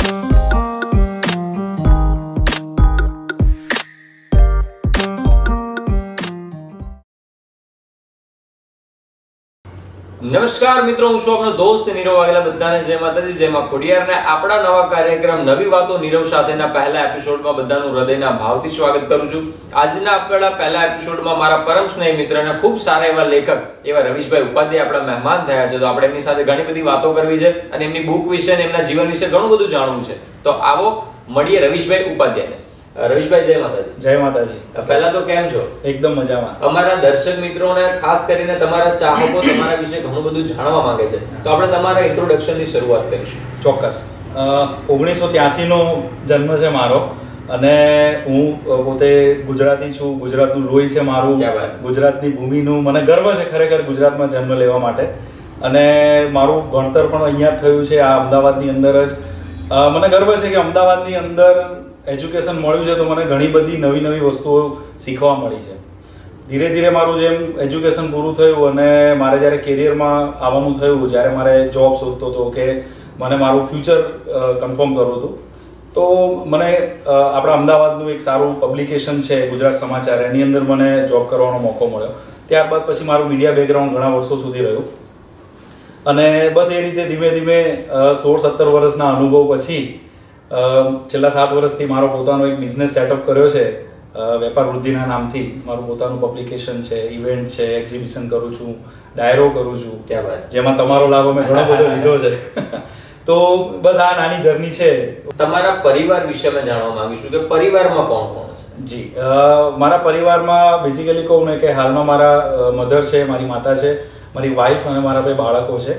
નમસ્કાર મિત્રો, હું છું આપનો દોસ્ત નીરવ વાઘેલા. બધાને જય માતાજી, જય માં ખોડિયાર. ને આપણા નવા કાર્યક્રમ નવી વાતો નીરવ સાથેના પહેલા એપિસોડમાં બધાનું હૃદયના ભાવથી સ્વાગત કરું છું. આજના આપણા પહેલા એપિસોડમાં મારા પરમ સ્નેહી મિત્ર અને ખૂબ સારા એવા લેખક એવા રવિશભાઈ ઉપાધ્યાય આપણા મહેમાન થયા છે. તો આપણે એમની સાથે ઘણી બધી વાતો કરવી છે અને એમની બુક વિશે અને એમના જીવન વિશે ઘણું બધું જાણવું છે. તો આવો મળીએ રવિશભાઈ ઉપાધ્યાયને. રવિશભાઈ, જય માતાજી. જય માતાજી. પહેલા તો કેમ છો? એકદમ મજામાં. અમારા દર્શક મિત્રોને ખાસ કરીને તમારા ચાહકો તમારા વિશે ઘણું બધું જાણવા માંગે છે, તો આપણે તમારા ઇન્ટ્રોડક્શનની શરૂઆત કરીશું. ચોક્કસ. 1983 નો જન્મ છે મારો અને હું પોતે ગુજરાતી છું. ગુજરાતનું લોહી છે મારું, ગુજરાતની ભૂમિનું મને ગર્વ છે ખરેખર ગુજરાતમાં જન્મ લેવા માટે. અને મારું ભણતર પણ અહીંયા થયું છે, આ અમદાવાદની અંદર જ. મને ગર્વ છે કે અમદાવાદની અંદર એજ્યુકેશન મળ્યું છે, તો મને ઘણી બધી નવી નવી વસ્તુઓ શીખવા મળી છે. ધીરે ધીરે મારું જેમ એજ્યુકેશન પૂરું થયું અને મારે જ્યારે કેરિયરમાં આવવાનું થયું, જ્યારે મારે જોબ શોધતો હતો કે મને મારું ફ્યુચર કન્ફર્મ કરવું હતું, તો મને આપણા અમદાવાદનું એક સારું પબ્લિકેશન છે ગુજરાત સમાચાર, એની અંદર મને જોબ કરવાનો મોકો મળ્યો. ત્યારબાદ પછી મારું મીડિયા બેકગ્રાઉન્ડ ઘણા વર્ષો સુધી રહ્યું અને બસ એ રીતે ધીમે ધીમે 16-17 વર્ષના અનુભવ પછી છેલ્લા 7 વર્ષથી મારો પોતાનો એક બિઝનેસ સેટઅપ કર્યો છે. વેપાર વૃદ્ધિના નામથી મારું પોતાનું પબ્લિકેશન છે, ઇવેન્ટ છે, એક્ઝિબિશન કરું છું, ડાયરો કરું છું, જેમાં તમારો લાભ અમે ઘણો બધો લીધો છે. તો બસ આ નાની જર્ની છે. તમારા પરિવાર વિશે મેં જાણવા માંગીશું કે પરિવારમાં કોણ કોણ છે? જી, મારા પરિવારમાં બેઝિકલી કહું ને કે હાલમાં મારા મધર છે, મારી માતા છે, મારી વાઈફ અને મારા 2 બાળકો છે.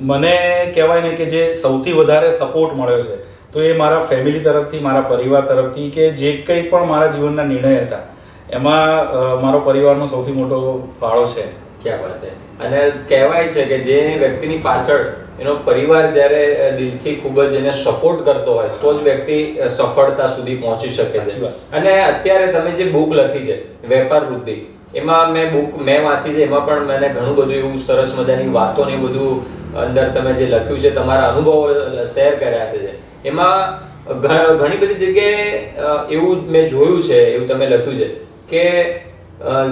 મને કહેવાય ને કે જે સૌથી વધારે સપોર્ટ મળ્યો છે તો એ મારા ફેમિલી તરફથી, મારા પરિવાર તરફથી, કે જે કંઈ પણ મારા જીવનના નિર્ણય હતા એમાં મારો પરિવારનો સૌથી મોટો ફાળો છે. ક્યાં વાત છે. અને કહેવાય છે કે જે વ્યક્તિની પાછળ એનો પરિવાર જ્યારે દિલથી ખૂબ જ એને સપોર્ટ કરતો હોય તો જ વ્યક્તિ સફળતા સુધી પહોંચી શકે છે. અને અત્યારે તમે જે બુક લખી છે વેપાર વૃદ્ધિ, એમાં મેં વાંચી છે, એમાં પણ મને ઘણું બધું એવું સરસ મજાની વાતો ને બધું અંદર તમે જે લખ્યું છે, તમારા અનુભવો શેર કર્યા છે. એમાં ઘણી બધી જગ્યાએ એવું મેં જોયું છે, એવું તમે લખ્યું છે કે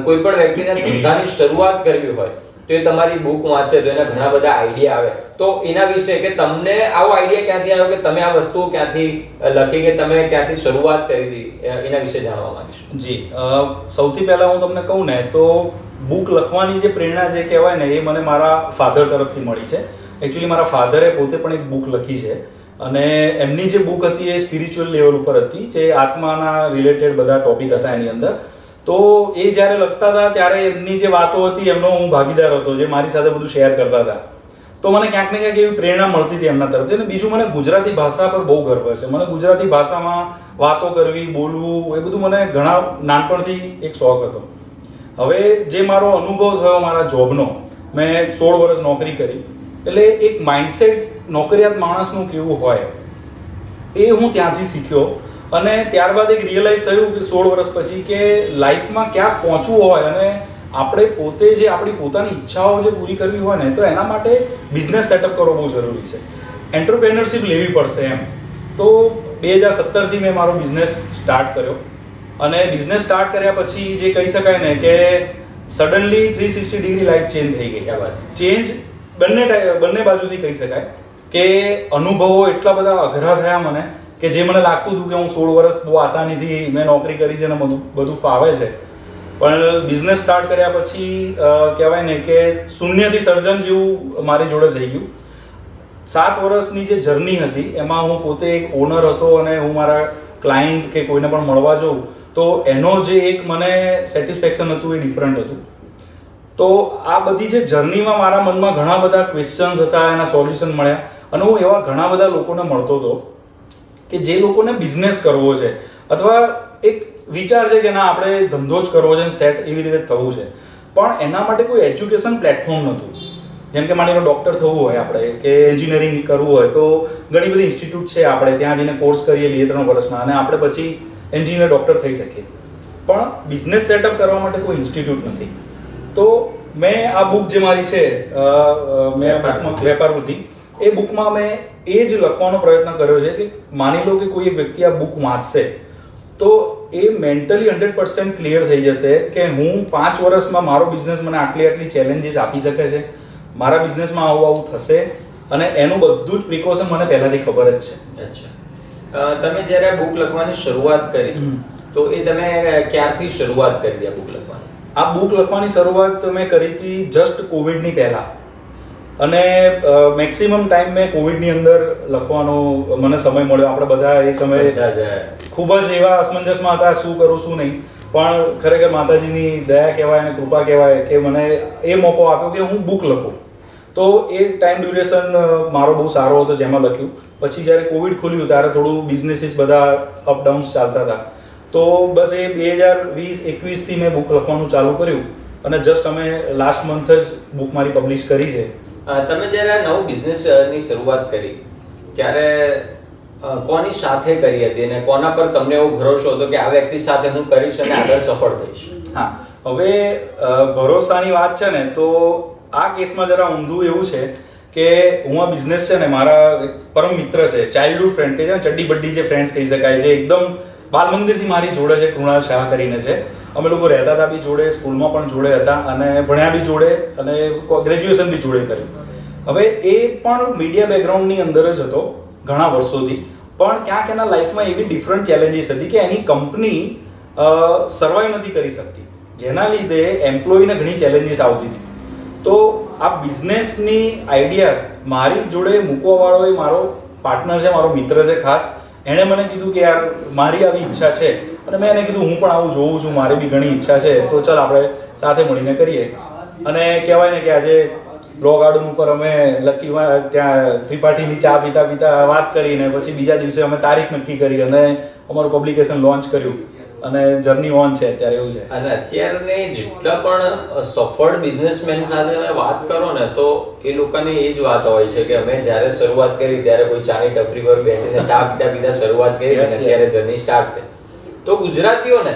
કોઈ પણ વ્યક્તિને ધંધાની શરૂઆત કરવી હોય તો એ તમારી બુક વાંચે તો એના ઘણા બધા આઈડિયા આવે. તો એના વિશે કે તમને આવો આઈડિયા ક્યાંથી આવ્યો કે તમે આ વસ્તુઓ ક્યાંથી લખી કે તમે ક્યાંથી શરૂઆત કરી હતી, એના વિશે જાણવા માંગીશું. જી, સૌથી પહેલા હું તમને કહું ને તો બુક લખવાની જે પ્રેરણા જે કહેવાય ને એ મને મારા ફાધર તરફથી મળી છે. એકચ્યુઅલી મારા ફાધરે પોતે પણ એક બુક લખી છે અને એમની જે બુક હતી એ સ્પિરિચ્યુઅલ લેવલ ઉપર હતી, જે આત્માના રિલેટેડ બધા ટોપિક હતા એની અંદર. તો એ જ્યારે લખતા હતા ત્યારે એમની જે વાતો હતી એમનો હું ભાગીદાર હતો, જે મારી સાથે બધું શેર કરતા હતા. તો મને ક્યાંક ને ક્યાંક એવી પ્રેરણા મળતી હતી એમના તરફથી. અને બીજું, મને ગુજરાતી ભાષા પર બહુ ગર્વ છે. મને ગુજરાતી ભાષામાં વાતો કરવી, બોલવું, એ બધું મને ઘણા નાનપણથી એક શોખ હતો. હવે જે મારો અનુભવ થયો મારા જોબનો, મેં 16 વર્ષ નોકરી કરી, એટલે એક માઇન્ડસેટ નોકરિયાત માણસનું કેવું હોય એ હું ત્યાંથી શીખ્યો. અને ત્યારબાદ એક રિયલાઇઝ થયું કે 16 વર્ષ પછી કે લાઈફમાં ક્યાંક પહોંચવું હોય અને આપણે પોતે જે આપણી પોતાની ઈચ્છાઓ જે પૂરી કરવી હોય ને, તો એના માટે બિઝનેસ સેટઅપ કરવો બહુ જરૂરી છે. એન્ટરપ્રેન્યોરશિપ લેવી પડશે એમ. તો 2017થી મેં મારો બિઝનેસ સ્ટાર્ટ કર્યો અને બિઝનેસ સ્ટાર્ટ કર્યા પછી જે કહી શકાય ને કે સડનલી 360 ડિગ્રી લાઈફ ચેન્જ થઈ ગઈ. ચેન્જ બંને બાજુથી કહી શકાય કે અનુભવો એટલા બધા અઘરા થયા મને કે જે મને લાગતું હતું કે હું 16 વર્ષ બહુ આસાનીથી મેં નોકરી કરી છે અને બધું ફાવે છે, પણ બિઝનેસ સ્ટાર્ટ કર્યા પછી કહેવાય ને કે શૂન્યથી સર્જન જેવું મારી જોડે થઈ ગયું. 7 વર્ષની જે જર્ની હતી એમાં હું પોતે એક ઓનર હતો અને હું મારા ક્લાયન્ટ કે કોઈને પણ મળવા જાઉં તો એનો જે એક મને સેટિસ્ફેક્શન હતું એ ડિફરન્ટ હતું. તો આ બધી જે જર્નીમાં મારા મનમાં ઘણા બધા ક્વેશ્ચન્સ હતા, એના સોલ્યુશન મળ્યા અને હું એવા ઘણા બધા લોકોને મળતો હતો કે જે લોકોને બિઝનેસ કરવો છે અથવા એક વિચાર છે કે ના આપણે ધંધો જ કરવો છે, સેટ એવી રીતે થવું છે, પણ એના માટે કોઈ એજ્યુકેશન પ્લેટફોર્મ નહોતું. જેમ કે માની લો ડૉક્ટર થવું હોય આપણે કે એન્જિનિયરિંગ કરવું હોય તો ઘણી બધી ઇન્સ્ટિટ્યૂટ છે, આપણે ત્યાં જઈને કોર્સ કરીએ 2-3 વર્ષના અને આપણે પછી એન્જિનિયર ડૉક્ટર થઈ શકીએ. પણ બિઝનેસ સેટઅપ કરવા માટે કોઈ ઇન્સ્ટિટ્યૂટ નથી. તો મેં આ બુક જે મારી છે મેં વેપાર વૃદ્ધિ, એ બુકમાં મેં એ જ લખવાનો પ્રયત્ન કર્યો છે કે માની લો કે કોઈ એક વ્યક્તિ આ બુક વાંચશે તો એ મેન્ટલી 100% ક્લિયર થઈ જશે કે હું 5 વર્ષમાં મારો બિઝનેસ મને આટલી ચેલેન્જીસ આપી શકે છે, મારા બિઝનેસમાં આવું થશે, અને એનું બધું જ પ્રિકોશન મને પહેલાથી ખબર જ છે. અચ્છા, તમે જ્યારે બુક લખવાની શરૂઆત કરી તો એ તમે ક્યારથી શરૂઆત કરી આ બુક લખવાની? આ બુક લખવાની શરૂઆત મેં કરી હતી જસ્ટ કોવિડની પહેલા, અને મેક્સિમમ ટાઈમ મેં કોવિડની અંદર લખવાનો મને સમય મળ્યો. આપણે બધા એ સમયે ખૂબ જ એવા અસમંજસમાં હતા શું કરું શું નહીં, પણ ખરેખર માતાજીની દયા કહેવાય અને કૃપા કહેવાય કે મને એ મોકો આપ્યો કે હું બુક લખું. તો એ ટાઈમ ડ્યુરેશન મારો બહુ સારો હતો જેમાં લખ્યું. પછી જ્યારે કોવિડ ખુલ્યું ત્યારે થોડું બિઝનેસીસ બધા અપડાઉન્સ ચાલતા હતા, તો બસ એ 2020-21થી મેં બુક લખવાનું ચાલુ કર્યું, અને જસ્ટ અમે લાસ્ટ મંથ જ બુક મારી પબ્લિશ કરી છે. તમે જ્યારે નવું બિઝનેસની શરૂઆત કરી ત્યારે કોની સાથે કરી હતી અને કોના પર તમને એવો ભરોસો હતો કે આ વ્યક્તિ સાથે હું કરીશ અને આગળ સફળ થઈશ? હા, હવે ભરોસાની વાત છે ને, તો આ કેસમાં જરા ઊંધું એવું છે કે હું આ બિઝનેસ છે ને, મારા પરમ મિત્ર છે, ચાઇલ્ડહુડ ફ્રેન્ડ કે છે, ચડ્ડી બડ્ડી જે ફ્રેન્ડ્સ કહી શકાય છે, એકદમ બાલ મંદિરથી મારી જોડે છે, કૃણાલ શાહ કરીને છે. અમે લોકો રહેતા હતા બી જોડે, સ્કૂલમાં પણ જોડે હતા, અને ભણ્યા બી જોડે, અને ગ્રેજ્યુએશન બી જોડે કર્યું. હવે એ પણ મીડિયા બેકગ્રાઉન્ડની અંદર જ હતો ઘણા વર્ષોથી, પણ ક્યાંક એના લાઈફમાં એવી ડિફરન્ટ ચેલેન્જીસ હતી કે એની કંપની સર્વાઈવ નથી કરી શકતી, જેના લીધે એમ્પ્લોયીને ઘણી ચેલેન્જીસ આવતી હતી. તો આ બિઝનેસની આઈડિયાઝ મારી જોડે મૂકવાવાળો એ મારો પાર્ટનર છે, મારો મિત્ર છે ખાસ. એણે મને કીધું કે યાર મારી આવી ઈચ્છા છે, અને મેં એને કીધું હું પણ આવું જોઉં છું, મારી બી ઘણી ઈચ્છા છે, તો ચાલ આપણે સાથે મળીને કરીએ. અને કહેવાય ને કે આજે લો ગાર્ડન ઉપર અમે લકીમાં ત્યાં ત્રિપાઠીની ચા પીતા પીતા વાત કરીને પછી બીજા દિવસે અમે તારીખ નક્કી કરી અને અમારું પબ્લિકેશન લોન્ચ કર્યું, અને જર્ની ઓન છે અત્યારે. એવું છે. અને અત્યારને જેટલા પણ સફળ બિઝનેસમેન સાથે તમે વાત કરો ને, તો એ લોકોની એ જ વાત હોય છે કે અમે જ્યારે શરૂઆત કરી ત્યારે કોઈ ચાની ટપરી પર બેસીને ચા પીતા પીતા શરૂઆત કરી, અને અત્યારે જર્ની સ્ટાર્ટ છે. તો ગુજરાતીઓને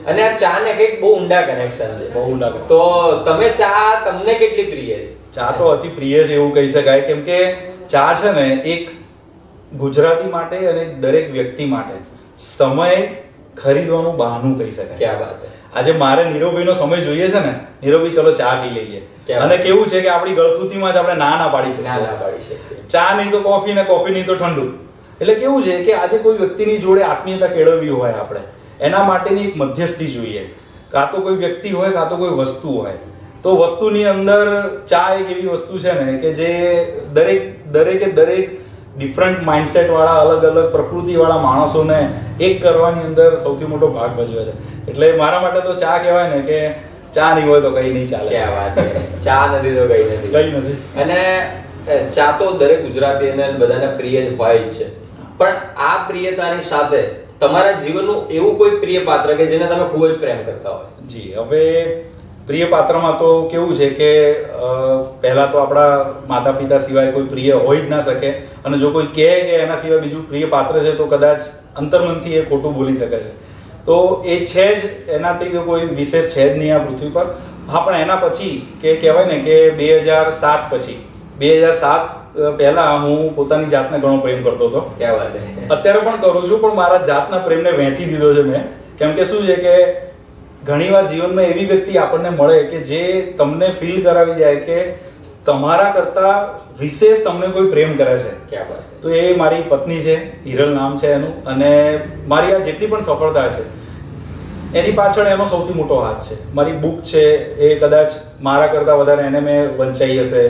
અને આ ચા ને કંઈક બહુ ઊંડા કનેક્શન છે, બહુ ઊંડા. તો તમે ચા તમને કેટલી પ્રિય છે? ચા તો અતિ પ્રિય છે એવું કહી શકાય, કેમ કે ચા છે ને એક ગુજરાતી માટે અને દરેક વ્યક્તિ માટે સમય ખરીદવાનું બહાનું કહી શકાય. ક્યાં વાત છે. આજે મારે નીરવભાઈનો સમય જોઈએ છે ને, નીરવભાઈ ચલો ચા પી લઈએ, અને કેવું છે કે આપણી ગળથુથીમાં જ આપણે ના પાડી શકીએ. ચા નહીં તો કોફી, ને કોફી નહીં તો ઠંડુ. એટલે કેવું છે કે આજે કોઈ વ્યક્તિની જોડે આત્મીયતા કેળવવી હોય આપણે, એના માટેની એક મધ્યસ્થી જોઈએ. કાં તો કોઈ વ્યક્તિ હોય, કાં તો કોઈ વસ્તુ હોય. તો વસ્તુની અંદર ચા એક એવી વસ્તુ છે ને કે જે દરેકે ડિફરન્ટ માઇન્ડસેટ વાળા, અલગ અલગ પ્રકૃતિવાળા માણસોને એક કરવાની અંદર સૌથી મોટો ભાગ ભજવે છે. એટલે મારા માટે તો ચા કહેવાય ને કે ચા નહીં હોય તો કંઈ નહીં ચાલે. ક્યાં વાત છે. ચા નથી તો કંઈ નથી. અને ચા તો દરેક ગુજરાતીને બધાને પ્રિય હોય જ છે, પણ આ પ્રિયતાની સાથે તમારા જીવનનું એવું કોઈ પ્રિય પાત્ર કે જેને તમે ખૂબ જ પ્રેમ કરતા હોય? જી, હવે પ્રિય પાત્રમાં તો કેવું છે કે પહેલા તો આપણા માતા પિતા સિવાય કોઈ પ્રિય હોય જ ના શકે, અને જો કોઈ કહે કે એના સિવાય બીજું પ્રિય પાત્ર છે તો કદાચ અંતર્મનથી એ ખોટું બોલી શકે છે. તો એ છે જ, એનાથી તો કોઈ વિશેષ છે જ નહીં આ પૃથ્વી પર. હા, પણ એના પછી કે કહેવાય ને કે 2007 પછી, 2007 પહેલા હું પોતાની જાતને ઘણો પ્રેમ કરતો હતો. ક્યાં વાત છે. અત્યારે પણ કરું છું, પણ મારા જાતના પ્રેમને વહેંચી દીધો છે મેં. કેમ કે શું છે કે ઘણીવાર જીવનમાં એવી વ્યક્તિ આપણને મળે કે જે તમને ફીલ કરાવી જાય કે તમારા કરતા વિશેષ તમને કોઈ પ્રેમ કરે છે. ક્યાં વાત. તો એ મારી પત્ની છે, હિરલ નામ છે એનું, અને મારી આ જેટલી પણ સફળતા છે એની પાછળ એનો સૌથી મોટો હાથ છે. મારી બુક છે એ કદાચ મારા કરતાં વધારે એને મેં વંચાઈ હશે.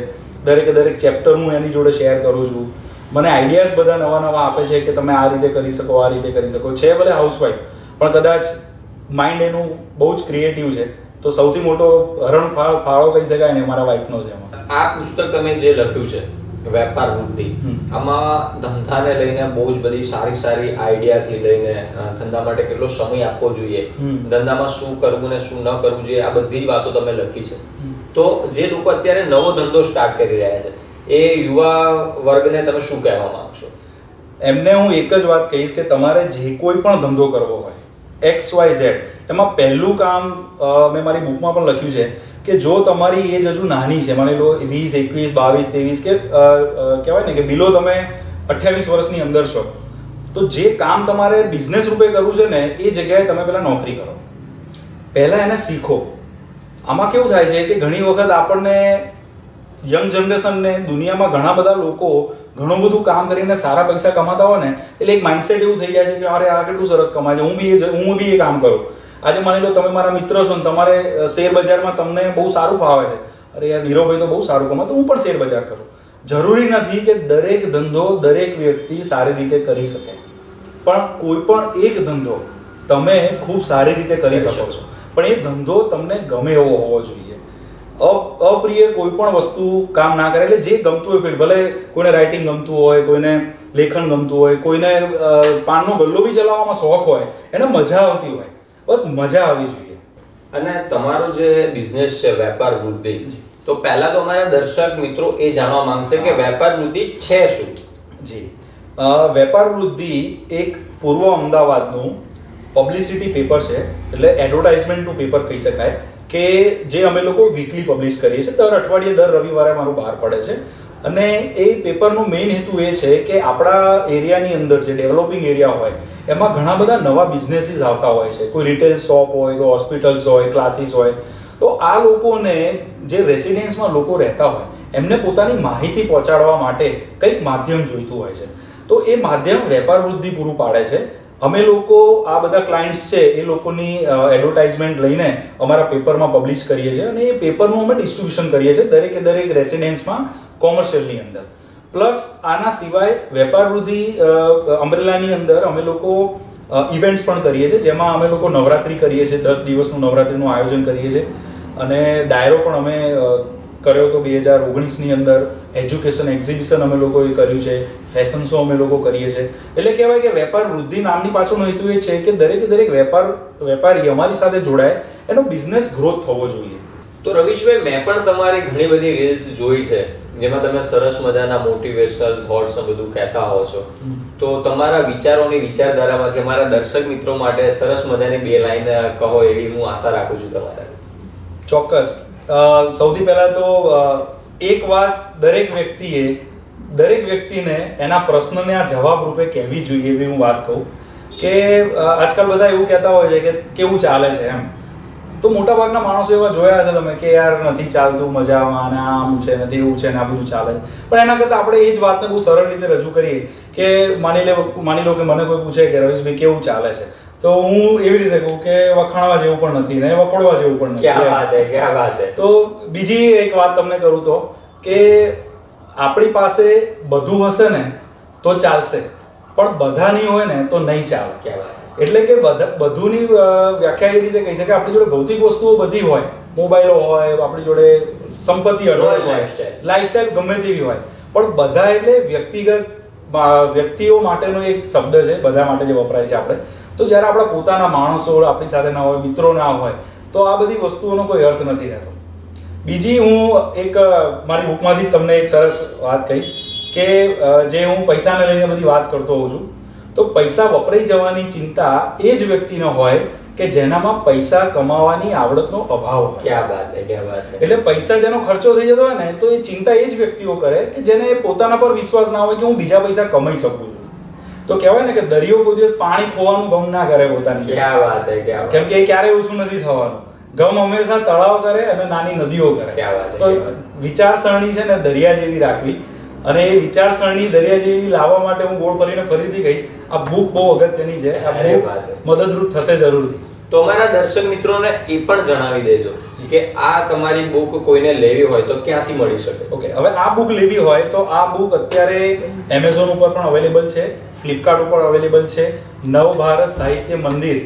દરેક ચેપ્ટર હું એની જોડે શેર કરું છું. મને આઈડિયાઝ બધા નવા આપે છે કે તમે આ રીતે કરી શકો, આ રીતે કરી શકો. છે ભલે હાઉસવાઈફ, પણ કદાચ માઇન્ડ એનું બહુ જ ક્રિએટિવ છે. તો સૌથી મોટો ફાળો કહી શકાય ને મારા વાઈફનો છે એમાં. આ પુસ્તક તમે જે લખ્યું છે વેપાર વૃત્તિ, આમાં ધંધાને લઈને બહુ જ બધી સારી આઈડિયાથી લઈને ધંધા માટે કેટલો સમય આપવો જોઈએ, ધંધામાં શું કરવું ને શું ન કરવું જોઈએ, આ બધી વાતો તમે લખી છે. તો જે લોકો અત્યારે નવો ધંધો સ્ટાર્ટ કરી રહ્યા છે એ યુવા વર્ગને તમે શું કહેવા માંગશો? એમને હું એક જ વાત કહીશ કે તમારે જે કોઈ પણ ધંધો કરવો હોય XYZ, એમાં પહેલું કામ મેં મારી બુકમાં પણ લખ્યું છે કે જો તમારી એજ હજુ નાની છે, માની લો 20, 21, 22, 23 કે કહેવાય ને કે બિલો તમે 28 વર્ષની અંદર છો, તો જે કામ તમારે બિઝનેસ રૂપે કરવું છે ને એ જગ્યાએ તમે પહેલા નોકરી કરો, પહેલા એને શીખો. આમાં કેવું થાય છે કે ઘણી વખત આપણને યંગ જનરેશનને દુનિયામાં ઘણા બધા લોકો ઘણું બધું કામ કરીને સારા પૈસા કમાતા હોય ને એટલે એક માઇન્ડસેટ એવું થઈ જાય છે કે અરે આ કેટલું સરસ કમાય છે, હું બી એ કામ કરું. આજે માની લો તમે મારા મિત્ર છો ને તમારે શેર બજારમાં તમને બહુ સારું ફાવે છે, અરે યાર નીરવભાઈ તો બહુ સારું કમાય તો હું પણ શેર બજાર કરું. જરૂરી નથી કે દરેક ધંધો દરેક વ્યક્તિ સારી રીતે કરી શકે, પણ કોઈ પણ એક ધંધો તમે ખૂબ સારી રીતે કરી શકો છો, પણ એ ધંધો તમને ગમે એવો હોવો જોઈએ. અપ્રિય કોઈ પણ વસ્તુ કામ ના કરે. એટલે જે ગમતું હોય ફિલ્ડ, ભલે કોઈને રાઇટિંગ ગમતું હોય, કોઈને લેખન ગમતું હોય, કોઈને પાનનો ગલ્લો બી ચલાવવામાં શોખ હોય, એને મજા આવતી હોય, બસ મજા આવી જોઈએ. અને તમારો જે બિઝનેસ છે વેપાર વૃદ્ધિ, તો પહેલા તો અમારા દર્શક મિત્રો એ જાણવા માંગશે કે વેપાર વૃદ્ધિ છે શું? જી, વેપાર વૃદ્ધિ એક પૂર્વ અમદાવાદનું પબ્લિસિટી પેપર છે, એટલે એડવર્ટાઇઝમેન્ટનું પેપર કહી શકાય, કે જે અમે લોકો વીકલી પબ્લિશ કરીએ છીએ. દર અઠવાડિયે દર રવિવારે મારું બહાર પડે છે. અને એ પેપરનો મેઇન હેતુ એ છે કે આપણા એરિયાની અંદર જે ડેવલપિંગ એરિયા હોય એમાં ઘણા બધા નવા બિઝનેસીસ આવતા હોય છે. કોઈ રિટેલ શોપ હોય, કોઈ હોસ્પિટલ્સ હોય, ક્લાસીસ હોય. તો આ લોકોને જે રેસિડેન્સમાં લોકો રહેતા હોય એમને પોતાની માહિતી પહોંચાડવા માટે કંઈક માધ્યમ જોઈતું હોય છે. તો એ માધ્યમ વેપાર વૃદ્ધિ પૂરું પાડે છે. અમે લોકો આ બધા ક્લાયન્ટ્સ છે એ લોકોની એડવર્ટાઇઝમેન્ટ લઈને અમારા પેપરમાં પબ્લિશ કરીએ છીએ, અને એ પેપરનું અમે ડિસ્ટ્રીબ્યુશન કરીએ છીએ દરેક રેસિડેન્સમાં કોમર્શિયલની અંદર. પ્લસ આના સિવાય વેપાર વૃદ્ધિ અમ્બ્રેલાની અંદર અમે લોકો ઇવેન્ટ્સ પણ કરીએ છીએ, જેમાં અમે લોકો નવરાત્રિ કરીએ છીએ, 10 દિવસનું નવરાત્રિનું આયોજન કરીએ છીએ. અને ડાયરો પણ અમે કર્યો હતો 2019ની અંદર. એજ્યુકેશન એક્ઝિબિશન અમે લોકોએ કર્યું છે, ફેશન શો અમે લોકો કરીએ છીએ. એટલે કહેવાય કે વેપાર વૃદ્ધિ નામની પાછળનો હેતુ એ છે કે દરેક વેપારી અમારી સાથે જોડાય, એનો બિઝનેસ ગ્રોથ થવો જોઈએ. તો રવીશભાઈ, મેં પણ તમારી ઘણી બધી રીલ્સ જોઈ છે જેમાં તમે સરસ મજાના મોટિવેશનલ થોટ્સ ને બધું કહેતા હો છો. તો તમારા વિચારોની વિચારધારામાંથી અમારા દર્શક મિત્રો માટે સરસ મજાની 2 લાઈન કહો એવી હું આશા રાખું છું તમારા. ચોક્કસ. સૌથી પહેલા તો એક વાત દરેક વ્યક્તિને એના પ્રશ્નને આ જવાબ રૂપે કહેવી જોઈએ એવી હું વાત કહું કે આજકાલ બધા એવું કહેતા હોય છે કે કેવું ચાલે છે એમ. તો મોટાભાગના માણસો એવા જોયા છે તમે કે યાર નથી ચાલતું, મજામાં, અને આમ છે ને તેવું છે ને આ બધું ચાલે છે. પણ એના કરતાં આપણે એ જ વાતને બહુ સરળ રીતે રજૂ કરીએ કે માની લો કે મને કોઈ પૂછે કે રવીશભાઈ કેવું ચાલે છે, તો હું એવી રીતે કહું કે વખાણવા જેવું પણ નથી ને વખોડવા જેવું પણ નથી. ક્યાં વાત હે. તો બીજી એક વાત તમને કરું તો કે આપણી પાસે બધું હશે ને તો ચાલશે, પણ બધા નહીં હોય ને તો નહીં ચાલે. એટલે કે બધુંની વ્યાખ્યા એ રીતે કહી શકાય, આપણી જોડે ભૌતિક વસ્તુઓ બધી હોય, મોબાઈલો હોય, આપણી જોડે સંપત્તિ હોય, લાઈફસ્ટાઈલ ગમે તેવી હોય, પણ બધા એટલે વ્યક્તિઓ માટેનો એક શબ્દ છે, બધા માટે જે વપરાય છે આપણે. તો જ્યારે આપણા પોતાના માણસો આપણી સાથે ના હોય, મિત્રો ના હોય, તો આ બધી વસ્તુઓનો કોઈ અર્થ નથી રહેતો. બીજી હું એક મારી બુકમાંથી તમને એક સરસ વાત કહીશ કે જે હું પૈસાને લઈને બધી વાત કરતો હોઉં છું. તો પૈસા વપરાઈ જવાની ચિંતા એ જ વ્યક્તિને હોય કે જેનામાં પૈસા કમાવાની આવડતનો અભાવ હોય. ક્યાં વાત હે. એટલે પૈસા જેનો ખર્ચો થઈ જતો હોય ને તો એ ચિંતા એ જ વ્યક્તિઓ કરે કે જેને પોતાના પર વિશ્વાસ ના હોય કે હું બીજા પૈસા કમાઈ શકું છું. તો કહેવાય ને કે દરિયો કોઈ દિવસ પાણી ખોવાનું ગમ ના કરે પોતાની. ક્યાં વાત હે. કેમ કે એ ક્યારેય ઓછું નથી થવાનું. ગમ હંમેશા તળાવ કરે અને નાની નદીઓ કરે. તો વિચારસરણી છે ને દરિયા જેવી રાખવી, અને એ વિચારસરણી દરિયા જેવી લાવવા માટે હું ગોળ ફરીને ફરીથી કહીશ, આ બુક બહુ અગત્યની છે. આ બુક મદદરૂપ થશે જરૂરથી. તો અમારા દર્શક મિત્રોને એ પણ જણાવી દેજો કે આ તમારી બુક કોઈને લેવી હોય તો ક્યાંથી મળી શકે. ઓકે, હવે આ બુક લેવી હોય તો આ બુક અત્યારે એમેઝોન ઉપર પણ અવેલેબલ છે, ફ્લિપકાર્ટ ઉપર અવેલેબલ છે, નવ ભારત સાહિત્ય મંદિર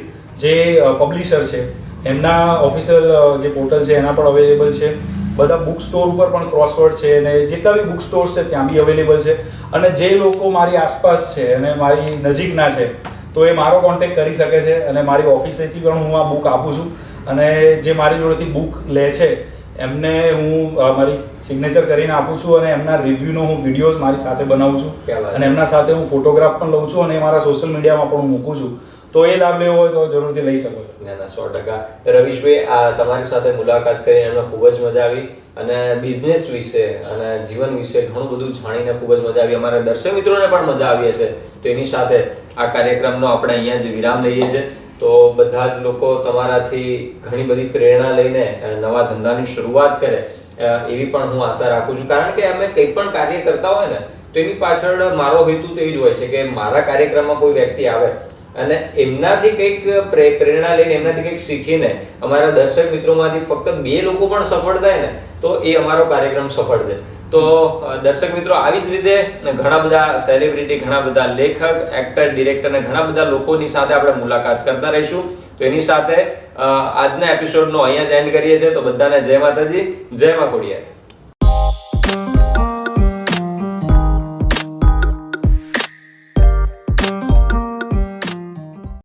જે પબ્લિશર છે એમના ઓફિશિયલ જે પોર્ટલ છે એના પણ અવેલેબલ છે. બધા બુક સ્ટોર ઉપર પણ ક્રોસવર્ડ છે, અને જેટલા બી બુક સ્ટોર્સ છે ત્યાં બી અવેલેબલ છે. અને જે લોકો મારી આસપાસ છે અને મારી નજીકના છે તો એ મારો કોન્ટેક્ટ કરી શકે છે, અને મારી ઓફિસેથી પણ હું આ બુક આપું છું. અને જે મારી જોડેથી બુક લે છે એમને હું મારી સિગ્નેચર કરીને આપું છું, અને એમના રિવ્યૂનો હું વિડીયોઝ મારી સાથે બનાવું છું, અને એમના સાથે હું ફોટોગ્રાફ પણ લઉં છું, અને મારા સોશિયલ મીડિયામાં પણ હું મૂકું છું. તો એ લાભ લેવો હોય તો જરૂરથી લઈ શકો છો. ના 100%. રવીશભાઈ, આ તમારી સાથે મુલાકાત કરીને અમને ખૂબ જ મજા આવી અને બિઝનેસ વિશે અને જીવન વિશે ઘણું બધું જાણીને ખૂબ જ મજા આવી. અમારા દર્શક મિત્રોને પણ મજા આવી હશે. તો એની સાથે આ કાર્યક્રમનો આપણે અહીંયા જ વિરામ લઈએ છીએ. તો બધા જ લોકો તમારાથી ઘણી બધી પ્રેરણા લઈને નવા ધંધાની શરૂઆત કરે એવી પણ હું આશા રાખું છું. કારણ કે અમે કંઈ પણ કાર્ય કરતા હોય ને તો એની પાછળ મારો હેતુ તો એ જ હોય છે કે મારા કાર્યક્રમમાં કોઈ વ્યક્તિ આવે અને એમનાથી કંઈક પ્રેરણા લઈને એમનાથી કંઈક શીખીને અમારા દર્શક મિત્રોમાંથી ફક્ત 2 લોકો પણ સફળ થાય ને તો એ અમારો કાર્યક્રમ સફળ છે. તો દર્શક મિત્રો, આવી જ રીતે ઘણા બધા સેલિબ્રિટી, ઘણા બધા લેખક, એક્ટર, ડિરેક્ટર અને ઘણા બધા લોકોની સાથે આપણે મુલાકાત કરતા રહીશું. તો એની સાથે આજના એપિસોડનો અહીંયા જ એન્ડ કરીએ છીએ. તો બધાને જય માતાજી, જય મા ખોડિયાર.